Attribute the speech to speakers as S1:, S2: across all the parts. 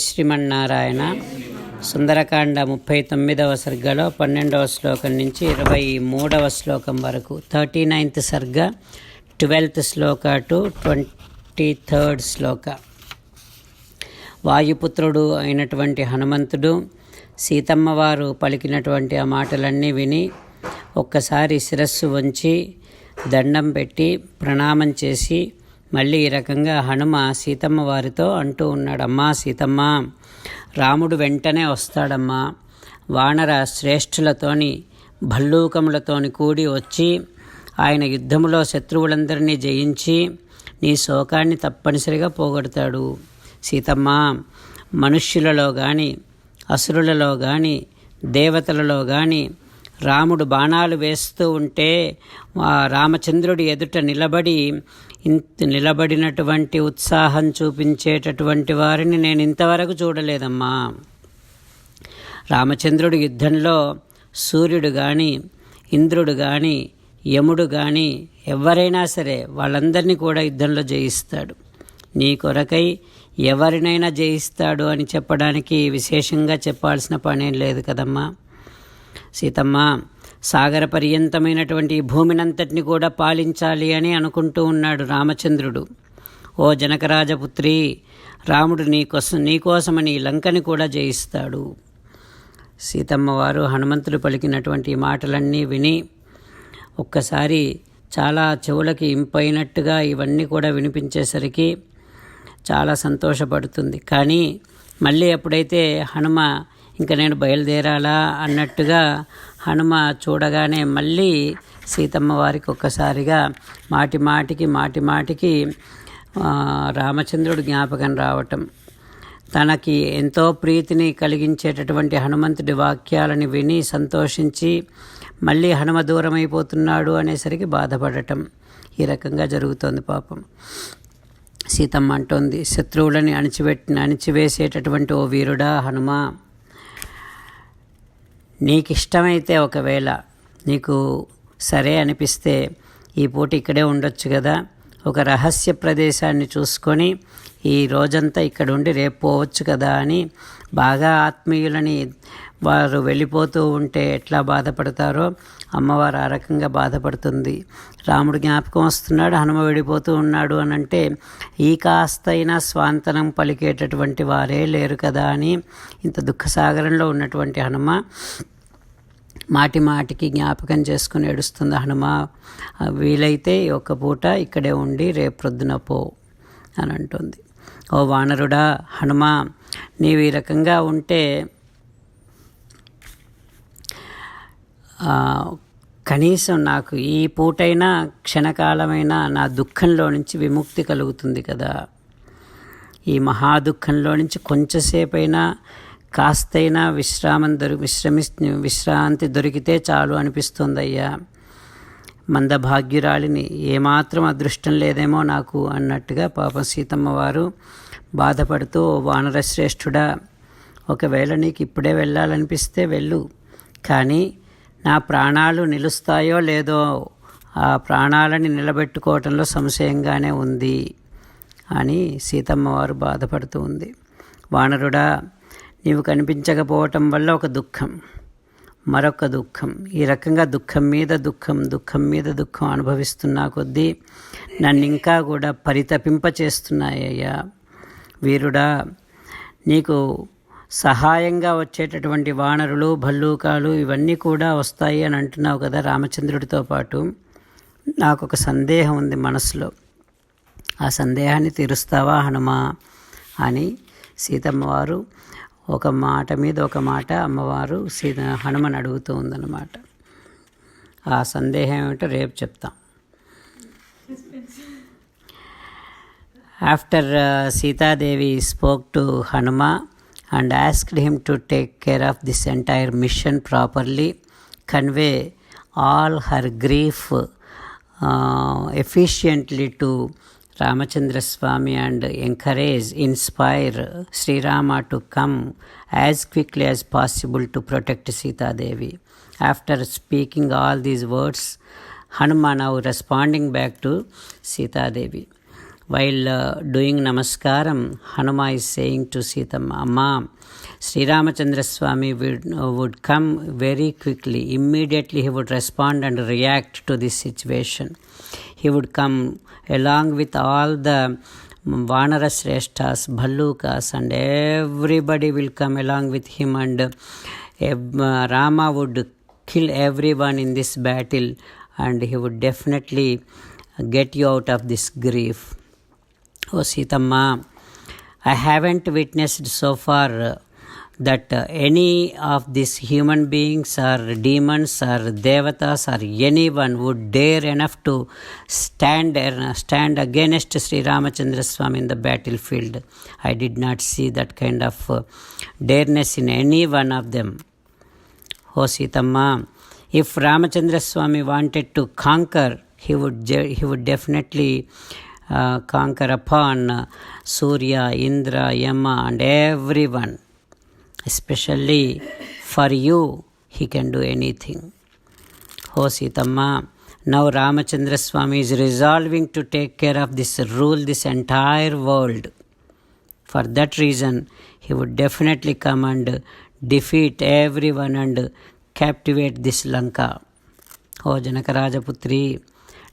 S1: శ్రీమన్నారాయణ. సుందరకాండ 39వ సర్గలో 12వ శ్లోకం నుంచి 23వ శ్లోకం వరకు, 39th సర్గ 12th శ్లోక టు 23rd శ్లోక. వాయుపుత్రుడు అయినటువంటి హనుమంతుడు సీతమ్మవారు పలికినటువంటి ఆ మాటలన్నీ విని ఒక్కసారి శిరస్సు వంచి దండం పెట్టి ప్రణామం చేసి మళ్ళీ ఈ రకంగా హనుమ సీతమ్మ వారితో అంటూ ఉన్నాడు. అమ్మా సీతమ్మ, రాముడు వెంటనే వస్తాడమ్మా. వానర శ్రేష్ఠులతోని భల్లూకములతోని కూడి వచ్చి ఆయన యుద్ధములో శత్రువులందరినీ జయించి నీ శోకాన్ని తప్పనిసరిగా పోగొడతాడు. సీతమ్మ, మనుష్యులలో కానీ అసురులలో కానీ దేవతలలో కానీ రాముడు బాణాలు వేస్తూ ఉంటే రామచంద్రుడి ఎదుట నిలబడినటువంటి ఉత్సాహం చూపించేటటువంటి వారిని నేను ఇంతవరకు చూడలేదమ్మా. రామచంద్రుడి యుద్ధంలో సూర్యుడు కానీ ఇంద్రుడు కానీ యముడు కానీ ఎవరైనా సరే వాళ్ళందరినీ కూడా యుద్ధంలో జయిస్తాడు. నీ కొరకై ఎవరినైనా జయిస్తాడు అని చెప్పడానికి విశేషంగా చెప్పాల్సిన పనేం లేదు కదమ్మా. సీతమ్మ, సాగర పర్యంతమైనటువంటి భూమినంతటిని కూడా పాలించాలి అని అనుకుంటూ ఉన్నాడు రామచంద్రుడు. ఓ జనకరాజపుత్రి, రాముడు నీకోసమని లంకని కూడా జయిస్తాడు. సీతమ్మ వారు హనుమంతుడు పలికినటువంటి మాటలన్నీ విని ఒక్కసారి చాలా చెవులకి ఇంపైనట్టుగా ఇవన్నీ కూడా వినిపించేసరికి చాలా సంతోషపడుతుంది. కానీ మళ్ళీ ఎప్పుడైతే హనుమ ఇంకా నేను బయలుదేరాలా అన్నట్టుగా హనుమ చూడగానే మళ్ళీ సీతమ్మ వారికి ఒక్కసారిగా మాటి మాటికి రామచంద్రుడు జ్ఞాపకం రావటం, తనకి ఎంతో ప్రీతిని కలిగించేటటువంటి హనుమంతుడి వాక్యాలని విని సంతోషించి మళ్ళీ హనుమ దూరం అయిపోతున్నాడు అనేసరికి బాధపడటం, ఈ రకంగా జరుగుతోంది. పాపం సీతమ్మ అంటోంది, శత్రువులని అణిచివేసేటటువంటి ఓ వీరుడా హనుమ, నీకు ఇష్టమైతే ఒకవేళ నీకు సరే అనిపిస్తే ఈ పూట ఇక్కడే ఉండొచ్చు కదా. ఒక రహస్య ప్రదేశాన్ని చూసుకొని ఈ రోజంతా ఇక్కడ ఉండి రేపు పోవచ్చు కదా అని బాగా ఆత్మీయులని వారు వెళ్ళిపోతూ ఉంటే ఎట్లా బాధపడతారో అమ్మవారు ఆ రకంగా బాధపడుతుంది. రాముడు జ్ఞాపకం వస్తున్నాడు, హనుమ వెళ్ళిపోతూ ఉన్నాడు అని అంటే ఈ కాస్తైనా స్వాంతనం పలికేటటువంటి వారే లేరు కదా అని ఇంత దుఃఖసాగరంలో ఉన్నటువంటి హనుమ మాటికి జ్ఞాపకం చేసుకుని ఏడుస్తుంది. హనుమ, వీలైతే ఒక పూట ఇక్కడే ఉండి రేపు ప్రొద్దున పో అని అంటుంది. ఓ వానరుడా హనుమ, నీవు ఈ రకంగా ఉంటే కనీసం నాకు ఈ పూటైనా క్షణకాలమైనా నా దుఃఖంలో నుంచి విముక్తి కలుగుతుంది కదా. ఈ మహాదుఃఖంలో నుంచి కొంచెంసేపైనా కాస్తైనా విశ్రాంతి దొరికితే చాలు అనిపిస్తుందయ్యా. మందభాగ్యురాలిని, ఏమాత్రం అదృష్టం లేదేమో నాకు అన్నట్టుగా పాపం సీతమ్మ వారు బాధపడుతూ, వానరశ్రేష్ఠుడా, ఒకవేళ నీకు ఇప్పుడే వెళ్ళాలనిపిస్తే వెళ్ళు, కానీ నా ప్రాణాలు నిలుస్తాయో లేదో ఆ ప్రాణాలని నిలబెట్టుకోవటంలో సంశయంగానే ఉంది అని సీతమ్మ వారు బాధపడుతూ ఉంది. వానరుడా, నీవు కనిపించకపోవటం వల్ల ఒక దుఃఖం, మరొక దుఃఖం, ఈ రకంగా దుఃఖం మీద దుఃఖం అనుభవిస్తున్నా కొద్దీ నన్ను ఇంకా కూడా పరితపింపచేస్తున్నాయ్యా. వీరుడా, నీకు సహాయంగా వచ్చేటటువంటి వానరులు భల్లూకాలు ఇవన్నీ కూడా వస్తాయి అని అంటున్నావు కదా రామచంద్రుడితో పాటు. నాకు ఒక సందేహం ఉంది మనసులో, ఆ సందేహాన్ని తీరుస్తావా హనుమా అని సీతమ్మ వారు ఒక మాట మీద ఒక మాట అమ్మవారు హనుమని అడుగుతూ ఉందన్నమాట. ఆ సందేహం ఏమిటో రేపు చెప్తాం. After Sitadevi spoke to Hanuma and asked him to take care of this entire mission properly, convey all her grief efficiently to Ramachandra Swami and inspire Sri Rama to come as quickly as possible to protect Sita Devi. After speaking all these words, Hanuman now responding back to Sita Devi. while doing namaskaram, Hanuma is saying to Sitama, Amma, Sri Ramachandra Swami would come very quickly. Immediately he would respond and react to this situation. He would come along with all the Vanara Sreshtas, Bhallukas, and everybody will come along with him, and Rama would kill everyone in this battle, and he would definitely get you out of this grief. Oh Sitama, I haven't witnessed so far that any of these human beings or demons or devatas or anyone would dare enough to stand against Sri Ramachandra Swami in the battlefield. I did not see that kind of dareness in any one of them. Oh Sitama, if Ramachandra Swami wanted to conquer, he would definitely conquer upon Surya, Indra, Yama, and everyone. Especially for you, he can do anything. Oh Sitama, now Ramachandra Swami is resolving to take care of this, rule this entire world. For that reason, he would definitely come and defeat everyone and captivate this Lanka. Oh Janaka Rajaputri,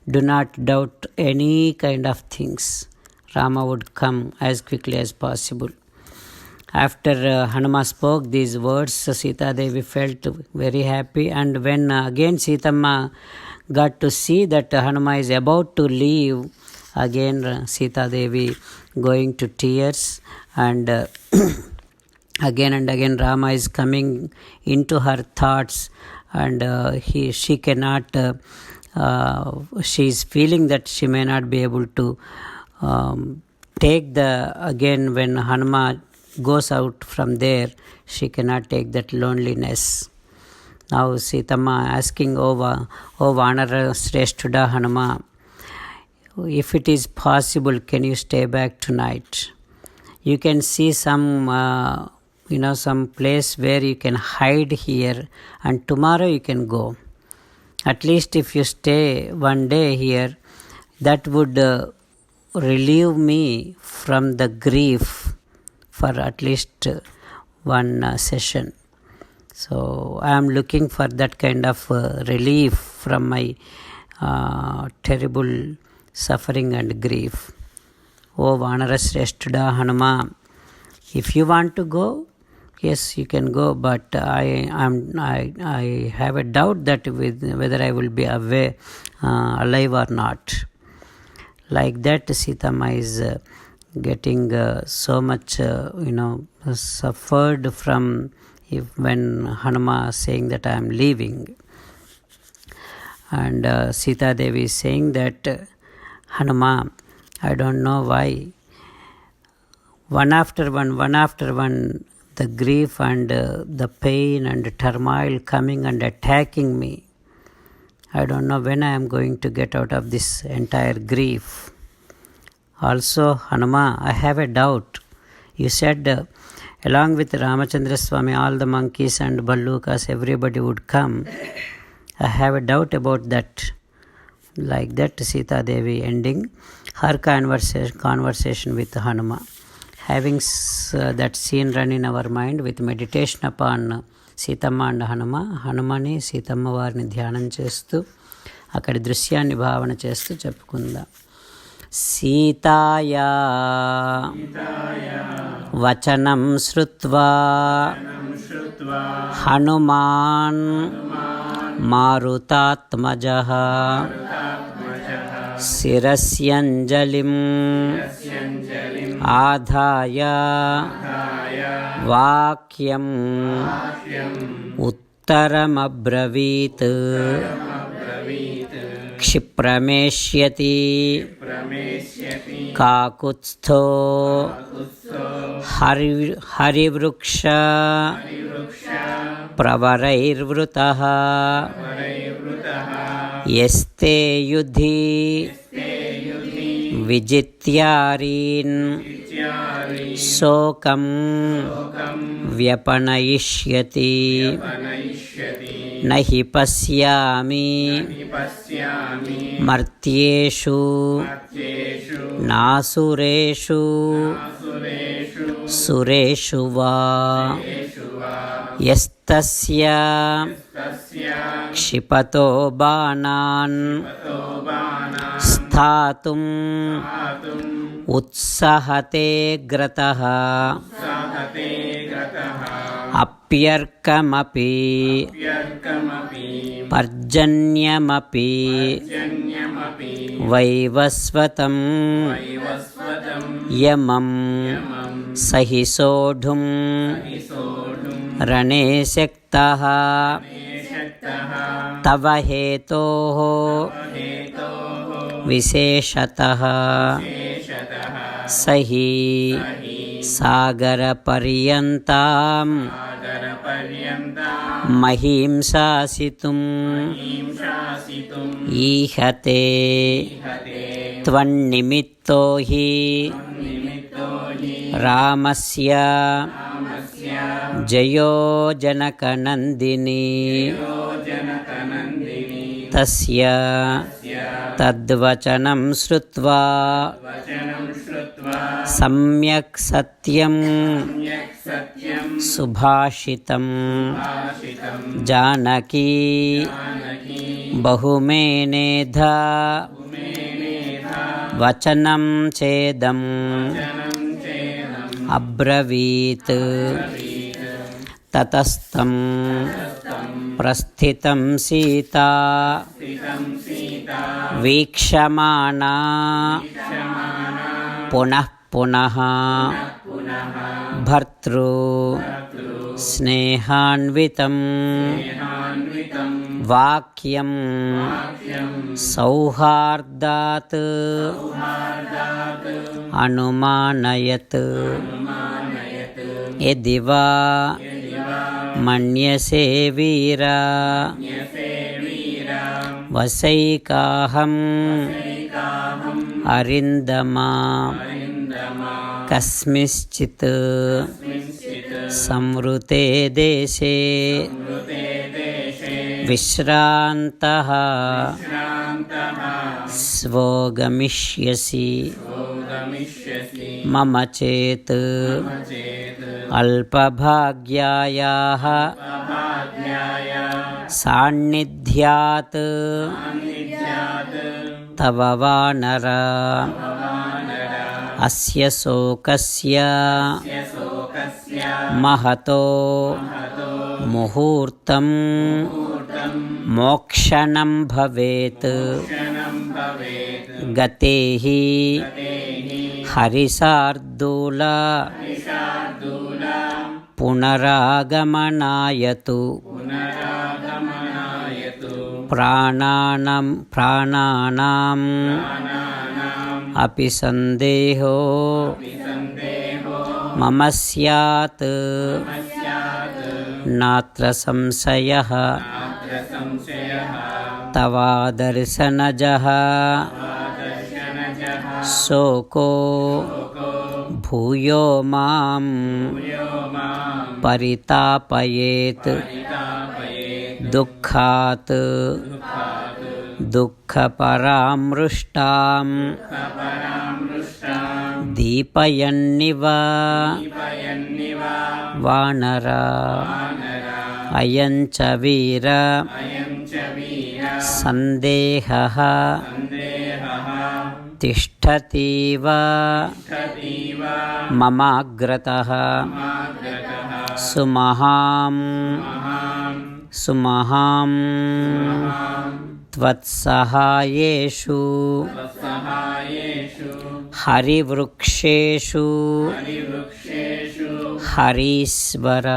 S1: do not doubt any kind of things. Rama would come as quickly as possible. After Hanuma spoke these words, Sita Devi felt very happy, and when again Sitama got to see that Hanuma is about to leave, again Sita Devi going to tears, and again and again Rama is coming into her thoughts, and she cannot, she is feeling that she may not be able to take again when Hanuma goes out from there, she cannot take that loneliness. Now Sitama asking, O Vanara Sreshtuda Hanuma, if it is possible, can you stay back tonight? You can see some place where you can hide here, and tomorrow you can go. At least if you stay one day here, that would relieve me from the grief for at least one session. So I am looking for that kind of relief from my terrible suffering and grief. O Vanara Sreshtuda Hanuma, if you want to go, yes, you can go, but I have a doubt that whether I will be alive or not. Like that, Sitama is getting so much suffered from when Hanuma saying that I am leaving, and Sita Devi is saying that Hanuma, I don't know why one after one the grief and the pain and turmoil coming and attacking me. I don't know when I am going to get out of this entire grief. Also, Hanuma, I have a doubt. You said along with Ramachandra Swami, all the monkeys and Bhallukas, everybody would come. I have a doubt about that. Like that, Sita Devi ending her conversation with Hanuma. Having that scene run in our mind with meditation upon Sitama and Hanuma, Hanumani Sitama వారిని ధ్యానం చేస్తూ అక్కడి దృశ్యాన్ని భావన చేస్తూ చెప్పుకుందాం. సీతాయా వచనం శ్రుత్వా హనుమాన్ మారుతాత్మజః శిరస్యంజలిం ఆధాయ వాక్యం ఉత్తరమబ్రవీత్ క్షిప్రమేష్యతి కాకుత్స్థో హరివృక్ష ప్రవరైర్వృతః యస్తే యుధి విజిత్యారీన్ శోకం వ్యపనయిష్యతి నహి పశ్యామి మర్త్యేషు నాసురేషు సురేషు వా యస్తస్య క్షిపతో బాణాన్ స్థాతుం ఉత్సహతే గ్రతః అప్యర్కమపి పర్జన్యమపి వైవస్వతం యమం సహి సోఢుం రణే శక్తః తవ హేతోః విశేషతః సహి సాగరపర్యంతం మహీం శాసితుం ఈహతే త్వన్నిమిత్తో హి రామస్య జయో జనకనందిని తస్య తద్వచనం శ్రుత్వా సమ్యక్ సత్యం సుభాషితం జానకీ బహుమేనేధ వచనం చేదం అబ్రవీత్ తతస్తం ప్రస్థితం సీతా వీక్షమాణా పునః పునః భర్తృ స్నేహాన్వితం వాక్యం సౌహార్దాత్ అనుమానయత్ యదివా మన్యసే వీర వసైకాహం అరిందమా కస్మిశ్చిత్ సంవృతే దేశే విశ్రాంతః స్వోగమిష్యసి మమ చేత్ అల్పభాగ్యాయాః సాన్నిధ్యాత్ తవ వానర అస్య శోకస్య మహతో ముహూర్తం మోక్షణం భవేత్ గతేహి హరిశార్దూల పునరాగమనాయతు ప్రాణానాం అపి సందేహో మమ స్యాత్ నాత్ర సంశయః తవాదర్శనజః శోకో భూయో మాం పరితాపయేత్ దుఃఖాత్ దుఃఖపరామృష్టాం దీపయన్నివ వానర అయం చ వీర సందేహః తిష్టతీవ మమాగ్రతః సుమహాం త్వత్సహాయేషు హరివృక్షేషు హరీశ్వర.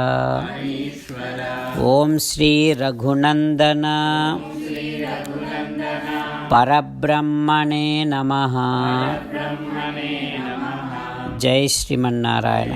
S1: ఓం శ్రీ రఘునందన పరబ్రహ్మణే నమః. జై శ్రీమన్నారాయణ.